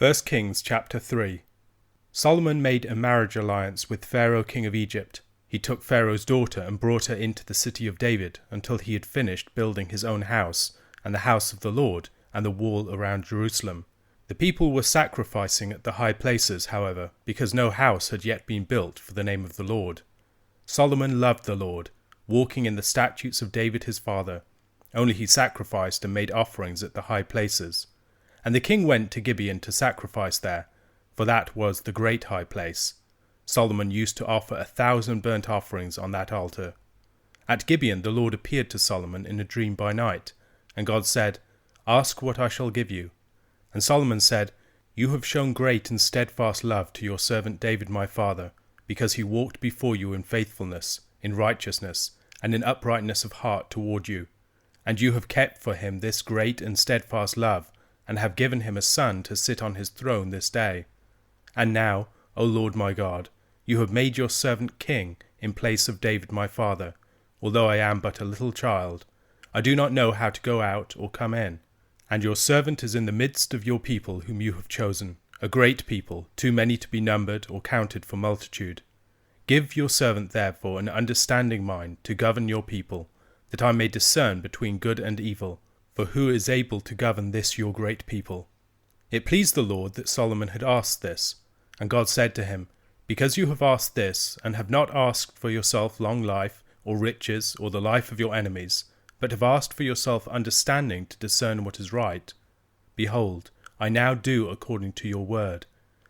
1 Kings chapter 3. Solomon made a marriage alliance with Pharaoh king of Egypt. He took Pharaoh's daughter and brought her into the city of David until he had finished building his own house, and the house of the Lord, and the wall around Jerusalem. The people were sacrificing at the high places, however, because no house had yet been built for the name of the Lord. Solomon loved the Lord, walking in the statutes of David his father. Only he sacrificed and made offerings at the high places. And the king went to Gibeon to sacrifice there, for that was the great high place. Solomon used to offer 1,000 burnt offerings on that altar. At Gibeon the Lord appeared to Solomon in a dream by night, and God said, "Ask what I shall give you." And Solomon said, "You have shown great and steadfast love to your servant David my father, because he walked before you in faithfulness, in righteousness, and in uprightness of heart toward you. And you have kept for him this great and steadfast love, and have given him a son to sit on his throne this day. And now, O Lord my God, you have made your servant king in place of David my father, although I am but a little child. I do not know how to go out or come in. And your servant is in the midst of your people whom you have chosen, a great people, too many to be numbered or counted for multitude. Give your servant therefore an understanding mind to govern your people, that I may discern between good and evil. For who is able to govern this your great people?" It pleased the Lord that Solomon had asked this. And God said to him, "Because you have asked this, and have not asked for yourself long life, or riches, or the life of your enemies, but have asked for yourself understanding to discern what is right, behold, I now do according to your word.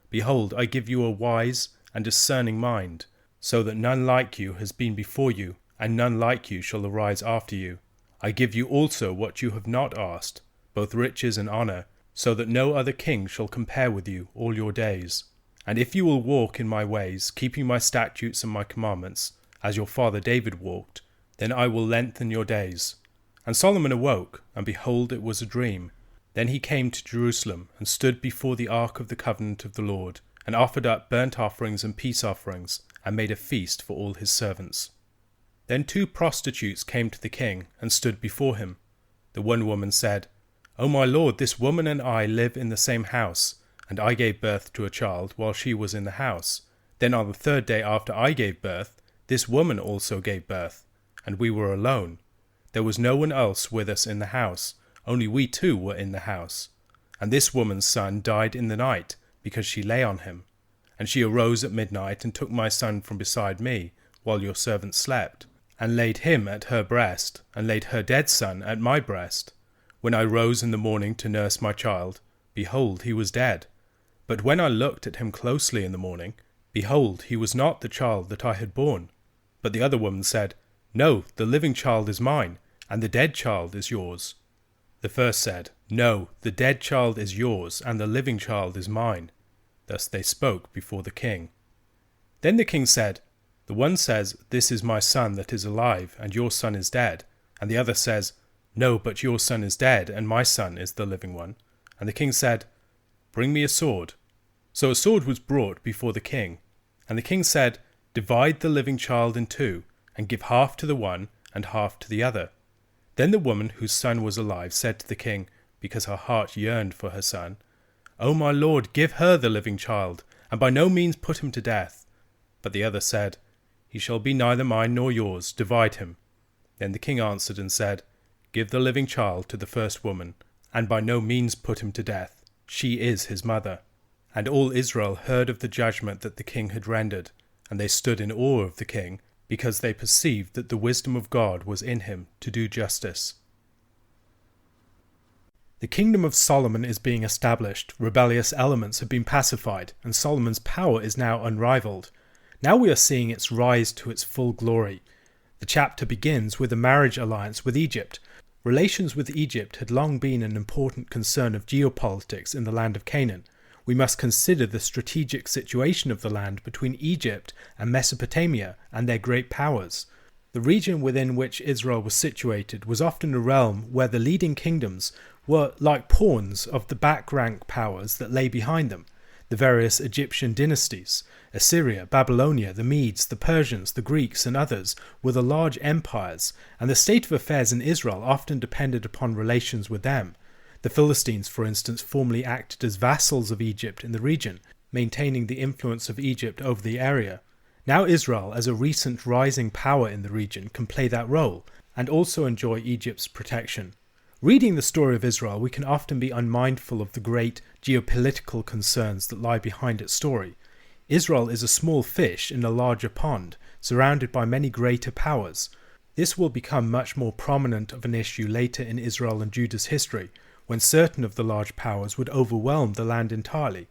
Behold, I give you a wise and discerning mind, so that none like you has been before you, and none like you shall arise after you. I give you also what you have not asked, both riches and honor, so that no other king shall compare with you all your days. And if you will walk in my ways, keeping my statutes and my commandments, as your father David walked, then I will lengthen your days." And Solomon awoke, and behold, it was a dream. Then he came to Jerusalem, and stood before the ark of the covenant of the Lord, and offered up burnt offerings and peace offerings, and made a feast for all his servants. Then 2 prostitutes came to the king, and stood before him. The one woman said, "O my lord, this woman and I live in the same house, and I gave birth to a child while she was in the house. Then on the 3rd day after I gave birth, this woman also gave birth, and we were alone. There was no one else with us in the house, only we 2 were in the house. And this woman's son died in the night, because she lay on him. And she arose at midnight and took my son from beside me, while your servant slept, and laid him at her breast, and laid her dead son at my breast. When I rose in the morning to nurse my child, behold, he was dead. But when I looked at him closely in the morning, behold, he was not the child that I had borne." But the other woman said, "No, the living child is mine, and the dead child is yours." The first said, "No, the dead child is yours, and the living child is mine." Thus they spoke before the king. Then the king said, "The one says, 'This is my son that is alive, and your son is dead.' And the other says, 'No, but your son is dead, and my son is the living one.' And the king said, 'Bring me a sword.' So a sword was brought before the king. And the king said, 'Divide the living child in 2, and give half to the one, and half to the other.' Then the woman whose son was alive said to the king, because her heart yearned for her son, 'O my lord, give her the living child, and by no means put him to death.' But the other said, 'He shall be neither mine nor yours, divide him.' Then the king answered and said, 'Give the living child to the first woman, and by no means put him to death. She is his mother.' And all Israel heard of the judgment that the king had rendered, and they stood in awe of the king, because they perceived that the wisdom of God was in him to do justice. The kingdom of Solomon is being established, rebellious elements have been pacified, and Solomon's power is now unrivaled. Now we are seeing its rise to its full glory. The chapter begins with a marriage alliance with Egypt. Relations with Egypt had long been an important concern of geopolitics in the land of Canaan. We must consider the strategic situation of the land between Egypt and Mesopotamia and their great powers. The region within which Israel was situated was often a realm where the leading kingdoms were like pawns of the back-rank powers that lay behind them. The various Egyptian dynasties, Assyria, Babylonia, the Medes, the Persians, the Greeks, and others, were the large empires, and the state of affairs in Israel often depended upon relations with them. The Philistines, for instance, formerly acted as vassals of Egypt in the region, maintaining the influence of Egypt over the area. Now Israel, as a recent rising power in the region, can play that role, and also enjoy Egypt's protection. Reading the story of Israel, we can often be unmindful of the great geopolitical concerns that lie behind its story. Israel is a small fish in a larger pond, surrounded by many greater powers. This will become much more prominent of an issue later in Israel and Judah's history, when certain of the large powers would overwhelm the land entirely.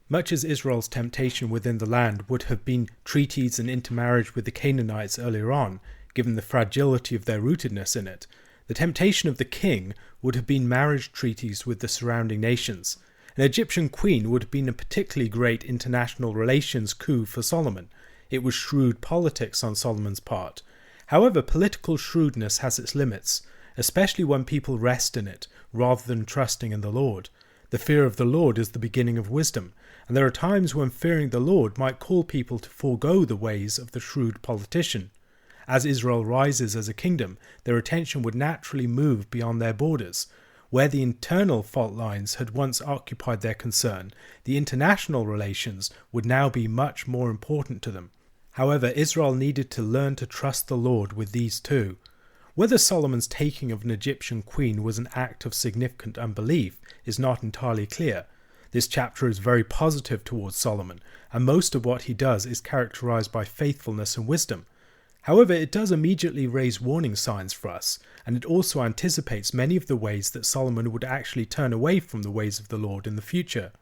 Much as Israel's temptation within the land would have been treaties and intermarriage with the Canaanites earlier on, given the fragility of their rootedness in it, the temptation of the king would have been marriage treaties with the surrounding nations. An Egyptian queen would have been a particularly great international relations coup for Solomon. It was shrewd politics on Solomon's part. However, political shrewdness has its limits, especially when people rest in it rather than trusting in the Lord. The fear of the Lord is the beginning of wisdom, and there are times when fearing the Lord might call people to forego the ways of the shrewd politician. As Israel rises as a kingdom, their attention would naturally move beyond their borders. Where the internal fault lines had once occupied their concern, the international relations would now be much more important to them. However, Israel needed to learn to trust the Lord with these too. Whether Solomon's taking of an Egyptian queen was an act of significant unbelief is not entirely clear. This chapter is very positive towards Solomon, and most of what he does is characterized by faithfulness and wisdom. However, it does immediately raise warning signs for us, and it also anticipates many of the ways that Solomon would actually turn away from the ways of the Lord in the future.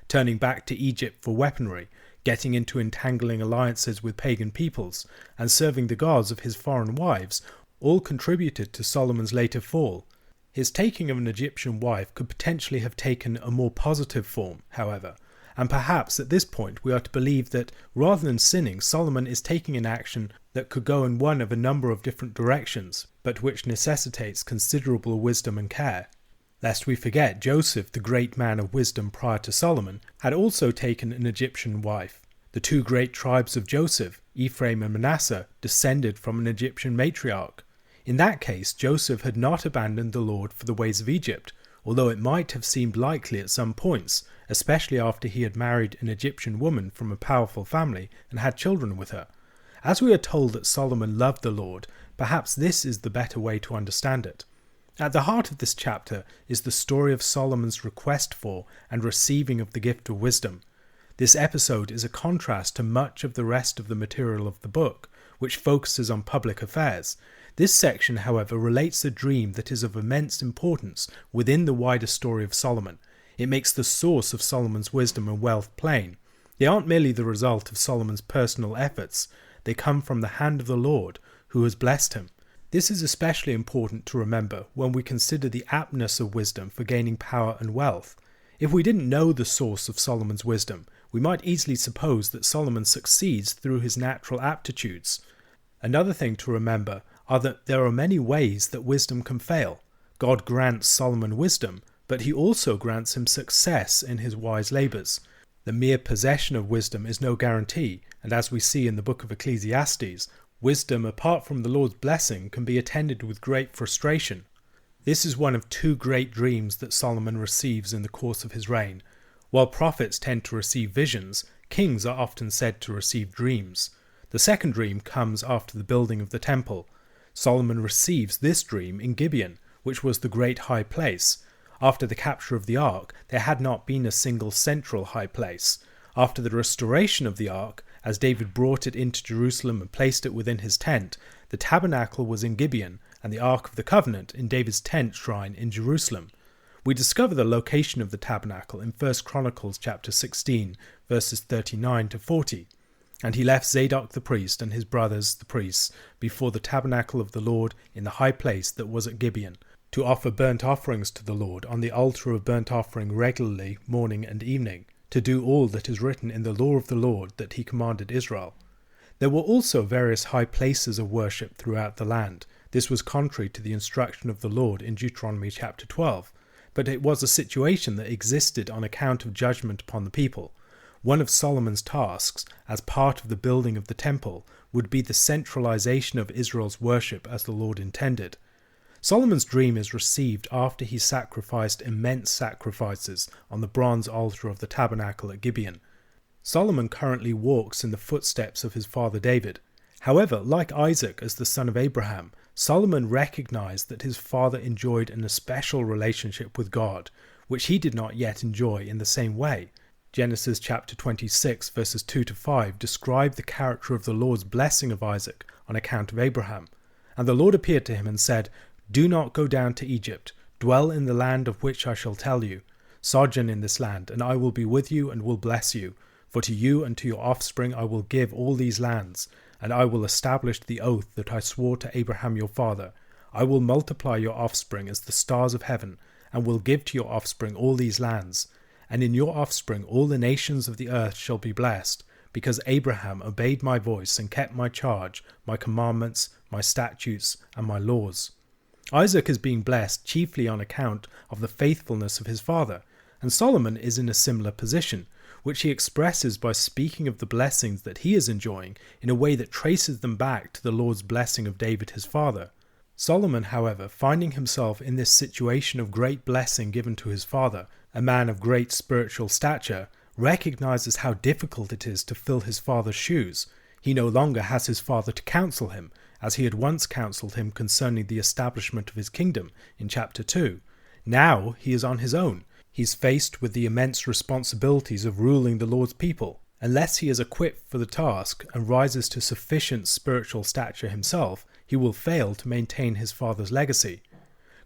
Turning back to Egypt for weaponry, getting into entangling alliances with pagan peoples, and serving the gods of his foreign wives all contributed to Solomon's later fall. His taking of an Egyptian wife could potentially have taken a more positive form, however, and perhaps at this point we are to believe that rather than sinning, Solomon is taking an action that could go in one of a number of different directions, but which necessitates considerable wisdom and care. Lest we forget, Joseph, the great man of wisdom prior to Solomon, had also taken an Egyptian wife. The two great tribes of Joseph, Ephraim and Manasseh, descended from an Egyptian matriarch. In that case, Joseph had not abandoned the Lord for the ways of Egypt, although it might have seemed likely at some points, especially after he had married an Egyptian woman from a powerful family and had children with her. As we are told that Solomon loved the Lord, perhaps this is the better way to understand it. At the heart of this chapter is the story of Solomon's request for and receiving of the gift of wisdom. This episode is a contrast to much of the rest of the material of the book, which focuses on public affairs. This section, however, relates a dream that is of immense importance within the wider story of Solomon. It makes the source of Solomon's wisdom and wealth plain. They aren't merely the result of Solomon's personal efforts. They come from the hand of the Lord, who has blessed him. This is especially important to remember when we consider the aptness of wisdom for gaining power and wealth. If we didn't know the source of Solomon's wisdom, we might easily suppose that Solomon succeeds through his natural aptitudes. Another thing to remember are that there are many ways that wisdom can fail. God grants Solomon wisdom, but he also grants him success in his wise labours. The mere possession of wisdom is no guarantee, and as we see in the book of Ecclesiastes, wisdom apart from the Lord's blessing can be attended with great frustration. This is one of two great dreams that Solomon receives in the course of his reign. While prophets tend to receive visions, kings are often said to receive dreams. The second dream comes after the building of the temple. Solomon receives this dream in Gibeon, which was the great high place. After the capture of the ark, there had not been a single central high place. After the restoration of the ark, as David brought it into Jerusalem and placed it within his tent, the tabernacle was in Gibeon, and the Ark of the Covenant in David's tent shrine in Jerusalem. We discover the location of the tabernacle in 1 Chronicles chapter 16, verses 39 to 40. And he left Zadok the priest and his brothers the priests before the tabernacle of the Lord in the high place that was at Gibeon, to offer burnt offerings to the Lord on the altar of burnt offering regularly morning and evening, to do all that is written in the law of the Lord that he commanded Israel. There were also various high places of worship throughout the land. This was contrary to the instruction of the Lord in Deuteronomy chapter 12, but it was a situation that existed on account of judgment upon the people. One of Solomon's tasks, as part of the building of the temple, would be the centralization of Israel's worship as the Lord intended. Solomon's dream is received after he sacrificed immense sacrifices on the bronze altar of the tabernacle at Gibeon. Solomon currently walks in the footsteps of his father David. However, like Isaac as the son of Abraham, Solomon recognized that his father enjoyed an especial relationship with God, which he did not yet enjoy in the same way. Genesis chapter 26 verses 2 to 5 describe the character of the Lord's blessing of Isaac on account of Abraham. And the Lord appeared to him and said, "Do not go down to Egypt. Dwell in the land of which I shall tell you. Sojourn in this land, and I will be with you and will bless you. For to you and to your offspring I will give all these lands, and I will establish the oath that I swore to Abraham your father. I will multiply your offspring as the stars of heaven, and will give to your offspring all these lands. And in your offspring all the nations of the earth shall be blessed, because Abraham obeyed my voice and kept my charge, my commandments, my statutes, and my laws." Isaac is being blessed chiefly on account of the faithfulness of his father, and Solomon is in a similar position, which he expresses by speaking of the blessings that he is enjoying in a way that traces them back to the Lord's blessing of David his father. Solomon, however, finding himself in this situation of great blessing given to his father, a man of great spiritual stature, recognizes how difficult it is to fill his father's shoes. He no longer has his father to counsel him, as he had once counseled him concerning the establishment of his kingdom in chapter 2. Now he is on his own. He's faced with the immense responsibilities of ruling the Lord's people. Unless he is equipped for the task and rises to sufficient spiritual stature himself, he will fail to maintain his father's legacy.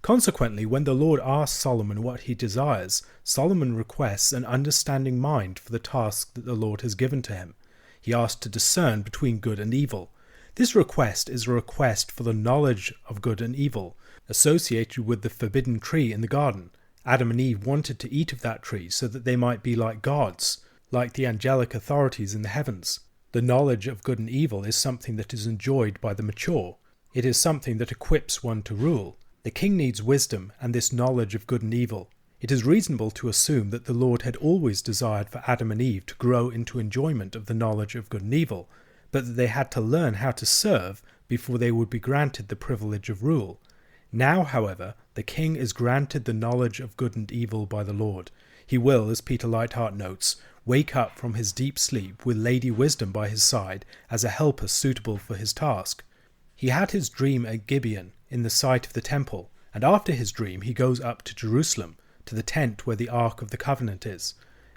Consequently, when the Lord asks Solomon what he desires, Solomon requests an understanding mind for the task that the Lord has given to him. He asks to discern between good and evil. This request is a request for the knowledge of good and evil, associated with the forbidden tree in the garden. Adam and Eve wanted to eat of that tree so that they might be like gods, like the angelic authorities in the heavens. The knowledge of good and evil is something that is enjoyed by the mature. It is something that equips one to rule. The king needs wisdom and this knowledge of good and evil. It is reasonable to assume that the Lord had always desired for Adam and Eve to grow into enjoyment of the knowledge of good and evil, but that they had to learn how to serve before they would be granted the privilege of rule. Now, however, the king is granted the knowledge of good and evil by the Lord. He will, as Peter Leithart notes, wake up from his deep sleep with Lady Wisdom by his side as a helper suitable for his task. He had his dream at Gibeon in the site of the temple, and after his dream he goes up to Jerusalem, to the tent where the Ark of the Covenant is.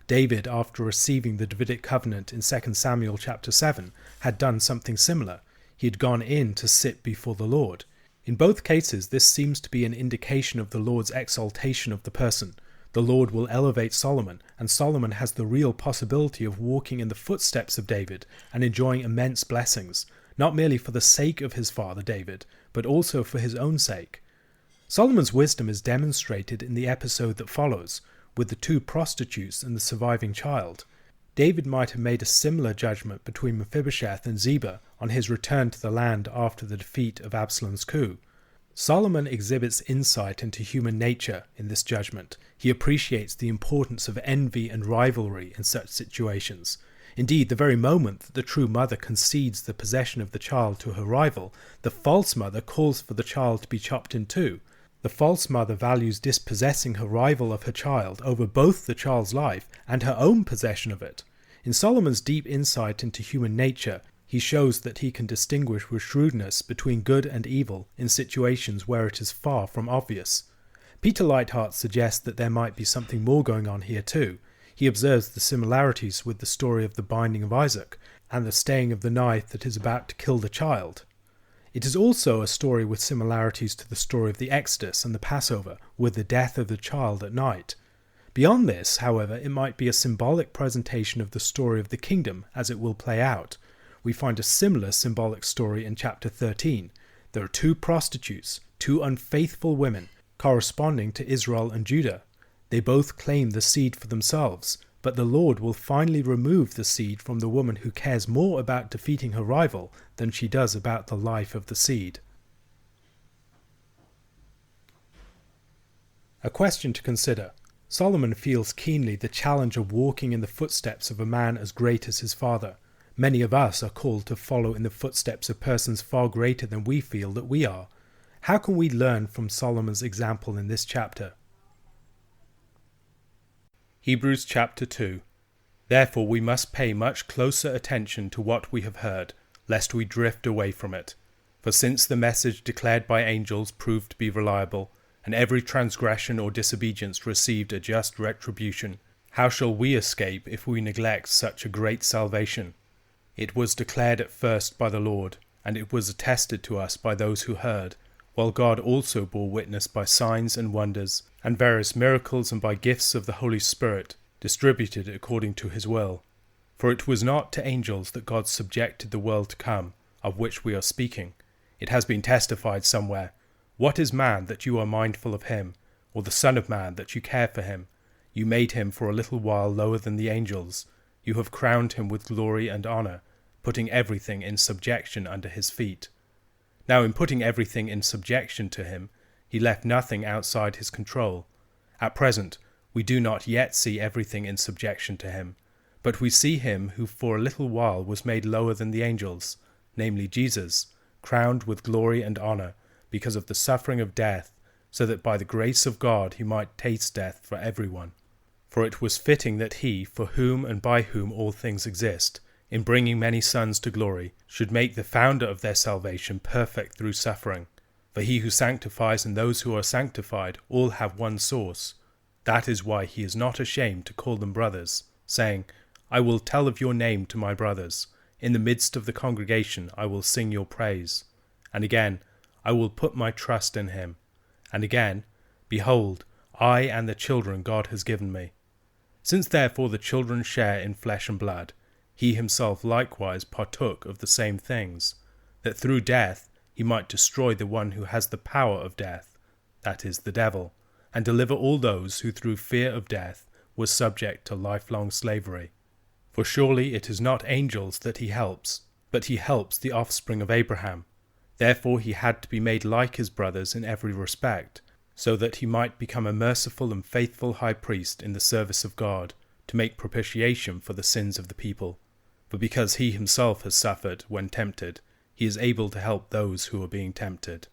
David, after receiving the Davidic covenant in 2 Samuel chapter 7, had done something similar. He had gone in to sit before the Lord. In both cases, this seems to be an indication of the Lord's exaltation of the person. The Lord will elevate Solomon, and Solomon has the real possibility of walking in the footsteps of David and enjoying immense blessings, not merely for the sake of his father David, but also for his own sake. Solomon's wisdom is demonstrated in the episode that follows, with the two prostitutes and the surviving child. David might have made a similar judgment between Mephibosheth and Ziba on his return to the land after the defeat of Absalom's coup. Solomon exhibits insight into human nature in this judgment. He appreciates the importance of envy and rivalry in such situations. Indeed, the very moment that the true mother concedes the possession of the child to her rival, the false mother calls for the child to be chopped in two. The false mother values dispossessing her rival of her child over both the child's life and her own possession of it. In Solomon's deep insight into human nature, he shows that he can distinguish with shrewdness between good and evil in situations where it is far from obvious. Peter Leithart suggests that there might be something more going on here too. He observes the similarities with the story of the binding of Isaac and the staying of the knife that is about to kill the child. It is also a story with similarities to the story of the Exodus and the Passover, with the death of the child at night. Beyond this, however, it might be a symbolic presentation of the story of the kingdom as it will play out. We find a similar symbolic story in chapter 13. There are two prostitutes, two unfaithful women, corresponding to Israel and Judah. They both claim the seed for themselves, but the Lord will finally remove the seed from the woman who cares more about defeating her rival than she does about the life of the seed. A question to consider. Solomon feels keenly the challenge of walking in the footsteps of a man as great as his father. Many of us are called to follow in the footsteps of persons far greater than we feel that we are. How can we learn from Solomon's example in this chapter? Hebrews chapter 2. Therefore we must pay much closer attention to what we have heard, lest we drift away from it. For since the message declared by angels proved to be reliable, and every transgression or disobedience received a just retribution, how shall we escape if we neglect such a great salvation? It was declared at first by the Lord, and it was attested to us by those who heard, while God also bore witness by signs and wonders, and various miracles, and by gifts of the Holy Spirit, distributed according to his will. For it was not to angels that God subjected the world to come, of which we are speaking. It has been testified somewhere, "What is man that you are mindful of him, or the Son of Man that you care for him? You made him for a little while lower than the angels. You have crowned him with glory and honor, putting everything in subjection under his feet." Now in putting everything in subjection to him, he left nothing outside his control. At present, we do not yet see everything in subjection to him, but we see him who for a little while was made lower than the angels, namely Jesus, crowned with glory and honor, because of the suffering of death, so that by the grace of God he might taste death for everyone. For it was fitting that he, for whom and by whom all things exist, in bringing many sons to glory, should make the founder of their salvation perfect through suffering. For he who sanctifies and those who are sanctified all have one source. That is why he is not ashamed to call them brothers, saying, "I will tell of your name to my brothers. In the midst of the congregation I will sing your praise." And again, "I will put my trust in him." And again, "Behold, I and the children God has given me." Since therefore the children share in flesh and blood, he himself likewise partook of the same things, that through death he might destroy the one who has the power of death, that is, the devil, and deliver all those who through fear of death were subject to lifelong slavery. For surely it is not angels that he helps, but he helps the offspring of Abraham. Therefore he had to be made like his brothers in every respect, so that he might become a merciful and faithful high priest in the service of God, to make propitiation for the sins of the people. For because he himself has suffered when tempted, he is able to help those who are being tempted.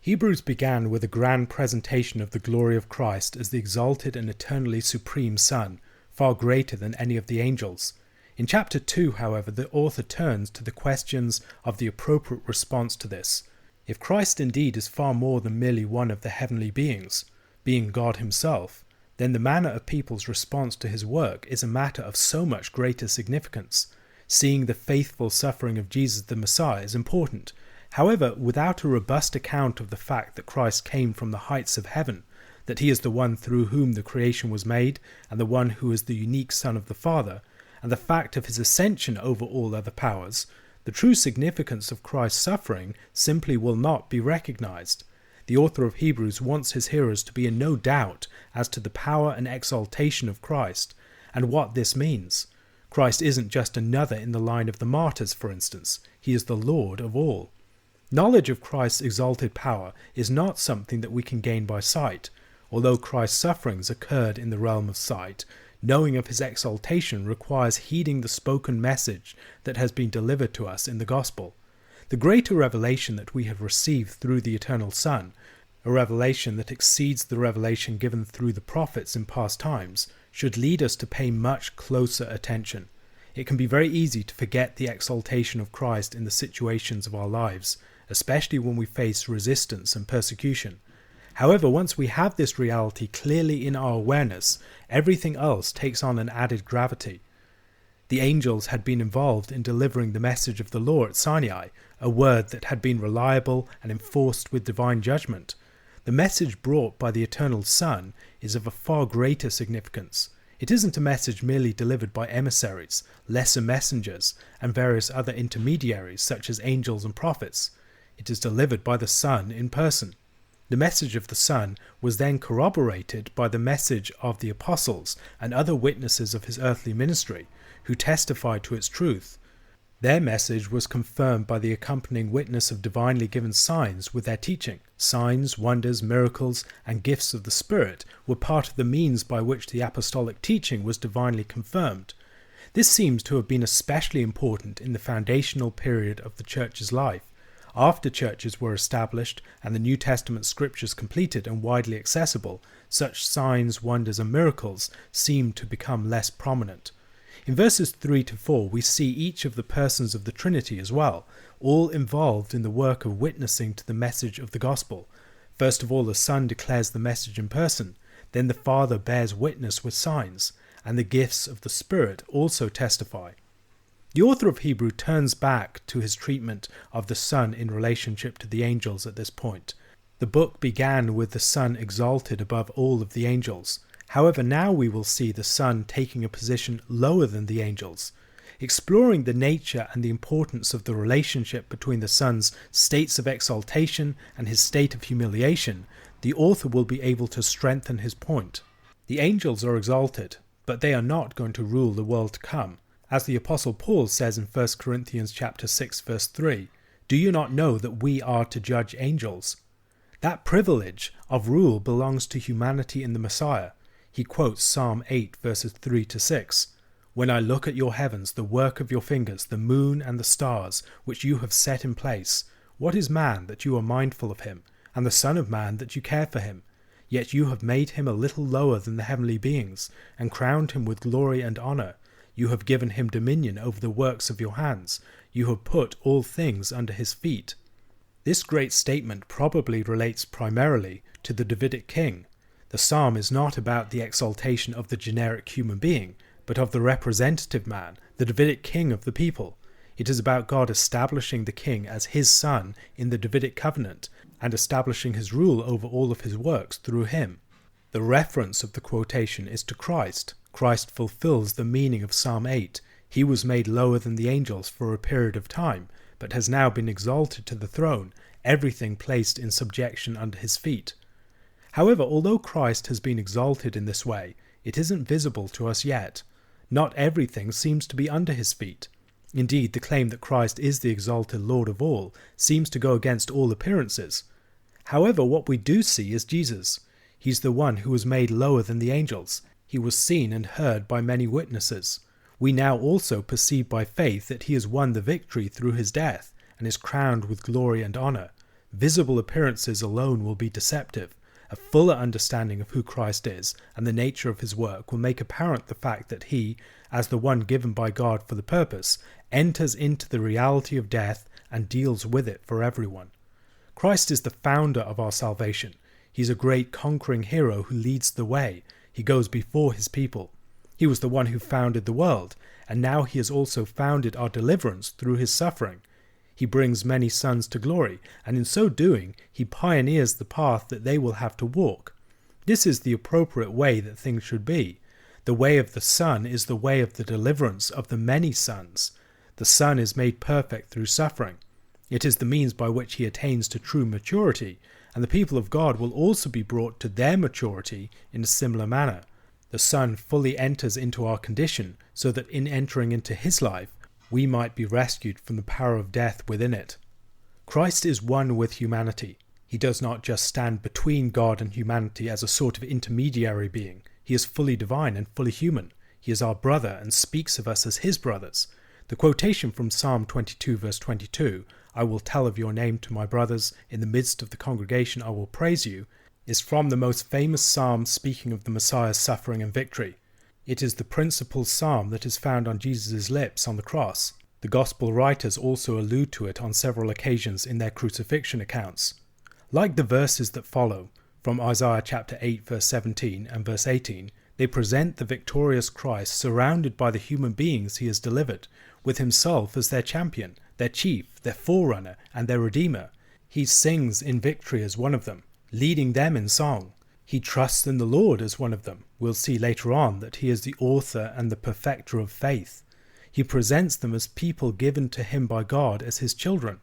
Hebrews began with a grand presentation of the glory of Christ as the exalted and eternally supreme Son, far greater than any of the angels. In chapter 2, however, the author turns to the questions of the appropriate response to this. If Christ indeed is far more than merely one of the heavenly beings, being God himself, then the manner of people's response to his work is a matter of so much greater significance. Seeing the faithful suffering of Jesus the Messiah is important. However, without a robust account of the fact that Christ came from the heights of heaven, that he is the one through whom the creation was made, and the one who is the unique Son of the Father, and the fact of his ascension over all other powers, the true significance of Christ's suffering simply will not be recognized. The author of Hebrews wants his hearers to be in no doubt as to the power and exaltation of Christ, and what this means. Christ isn't just another in the line of the martyrs, for instance. He is the Lord of all. Knowledge of Christ's exalted power is not something that we can gain by sight. Although Christ's sufferings occurred in the realm of sight, knowing of his exaltation requires heeding the spoken message that has been delivered to us in the gospel. The greater revelation that we have received through the eternal Son, a revelation that exceeds the revelation given through the prophets in past times, should lead us to pay much closer attention. It can be very easy to forget the exaltation of Christ in the situations of our lives, especially when we face resistance and persecution. However, once we have this reality clearly in our awareness, everything else takes on an added gravity. The angels had been involved in delivering the message of the law at Sinai, a word that had been reliable and enforced with divine judgment. The message brought by the eternal Son is of a far greater significance. It isn't a message merely delivered by emissaries, lesser messengers, and various other intermediaries such as angels and prophets. It is delivered by the Son in person. The message of the Son was then corroborated by the message of the apostles and other witnesses of his earthly ministry, who testified to its truth. Their message was confirmed by the accompanying witness of divinely given signs with their teaching. Signs, wonders, miracles, and gifts of the Spirit were part of the means by which the apostolic teaching was divinely confirmed. This seems to have been especially important in the foundational period of the Church's life. After churches were established and the New Testament scriptures completed and widely accessible, such signs, wonders, and miracles seemed to become less prominent. In verses 3 to 4, we see each of the persons of the Trinity as well, all involved in the work of witnessing to the message of the gospel. First of all, the Son declares the message in person, then the Father bears witness with signs, and the gifts of the Spirit also testify. The author of Hebrew turns back to his treatment of the Son in relationship to the angels at this point. The book began with the Son exalted above all of the angels. However, now we will see the Son taking a position lower than the angels. Exploring the nature and the importance of the relationship between the Son's states of exaltation and his state of humiliation, the author will be able to strengthen his point. The angels are exalted, but they are not going to rule the world to come. As the Apostle Paul says in 1 Corinthians chapter 6 verse 3, "Do you not know that we are to judge angels?" That privilege of rule belongs to humanity in the Messiah. He quotes Psalm 8 verses 3 to 6. "When I look at your heavens, the work of your fingers, the moon and the stars, which you have set in place, what is man that you are mindful of him, and the Son of Man that you care for him? Yet you have made him a little lower than the heavenly beings, and crowned him with glory and honor. You have given him dominion over the works of your hands. You have put all things under his feet." This great statement probably relates primarily to the Davidic king. The psalm is not about the exaltation of the generic human being, but of the representative man, the Davidic king of the people. It is about God establishing the king as his son in the Davidic covenant, and establishing his rule over all of his works through him. The reference of the quotation is to Christ. Christ fulfills the meaning of Psalm 8. He was made lower than the angels for a period of time, but has now been exalted to the throne, everything placed in subjection under his feet. However, although Christ has been exalted in this way, it isn't visible to us yet. Not everything seems to be under his feet. Indeed, the claim that Christ is the exalted Lord of all seems to go against all appearances. However, what we do see is Jesus. He's the one who was made lower than the angels. He was seen and heard by many witnesses. We now also perceive by faith that he has won the victory through his death and is crowned with glory and honor. Visible appearances alone will be deceptive. A fuller understanding of who Christ is and the nature of his work will make apparent the fact that he, as the one given by God for the purpose, enters into the reality of death and deals with it for everyone. Christ is the founder of our salvation. He's a great conquering hero who leads the way. He goes before his people. He was the one who founded the world, and now he has also founded our deliverance through his suffering. He brings many sons to glory, and in so doing, he pioneers the path that they will have to walk. This is the appropriate way that things should be. The way of the Son is the way of the deliverance of the many sons. The Son is made perfect through suffering. It is the means by which he attains to true maturity, and the people of God will also be brought to their maturity in a similar manner. The Son fully enters into our condition, so that in entering into his life, we might be rescued from the power of death within it. Christ is one with humanity. He does not just stand between God and humanity as a sort of intermediary being. He is fully divine and fully human. He is our brother and speaks of us as his brothers. The quotation from Psalm 22 verse 22, "I will tell of your name to my brothers, in the midst of the congregation I will praise you," is from the most famous psalm speaking of the Messiah's suffering and victory. It is the principal psalm that is found on Jesus' lips on the cross. The Gospel writers also allude to it on several occasions in their crucifixion accounts. Like the verses that follow, from Isaiah chapter 8 verse 17 and verse 18, they present the victorious Christ surrounded by the human beings he has delivered, with himself as their champion, their chief, their forerunner, and their redeemer. He sings in victory as one of them, leading them in song. He trusts in the Lord as one of them. We'll see later on that he is the author and the perfecter of faith. He presents them as people given to him by God as his children.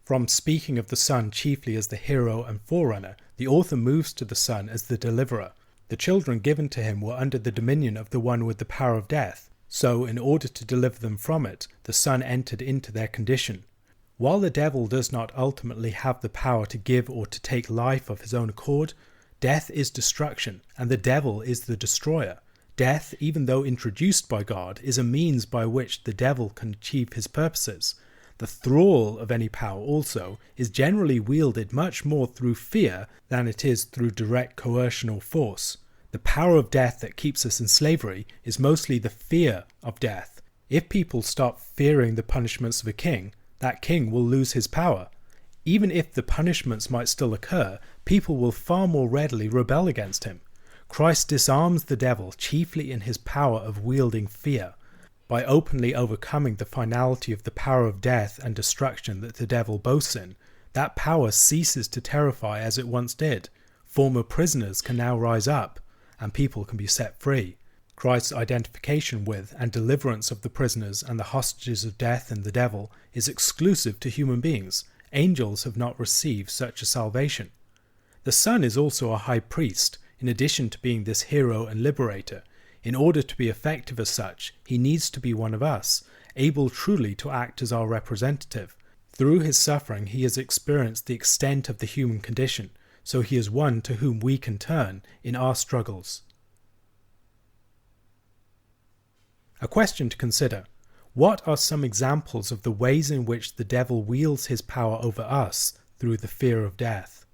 From speaking of the Son chiefly as the hero and forerunner, the author moves to the Son as the deliverer. The children given to him were under the dominion of the one with the power of death. So, in order to deliver them from it, the Son entered into their condition. While the devil does not ultimately have the power to give or to take life of his own accord, death is destruction, and the devil is the destroyer. Death, even though introduced by God, is a means by which the devil can achieve his purposes. The thrall of any power also is generally wielded much more through fear than it is through direct coercion or force. The power of death that keeps us in slavery is mostly the fear of death. If people stop fearing the punishments of a king, that king will lose his power. Even if the punishments might still occur, people will far more readily rebel against him. Christ disarms the devil chiefly in his power of wielding fear. By openly overcoming the finality of the power of death and destruction that the devil boasts in, that power ceases to terrify as it once did. Former prisoners can now rise up, and people can be set free. Christ's identification with and deliverance of the prisoners and the hostages of death and the devil is exclusive to human beings. Angels have not received such a salvation. The Son is also a high priest, in addition to being this hero and liberator. In order to be effective as such, he needs to be one of us, able truly to act as our representative. Through his suffering, he has experienced the extent of the human condition, so he is one to whom we can turn in our struggles. A question to consider. What are some examples of the ways in which the devil wields his power over us through the fear of death?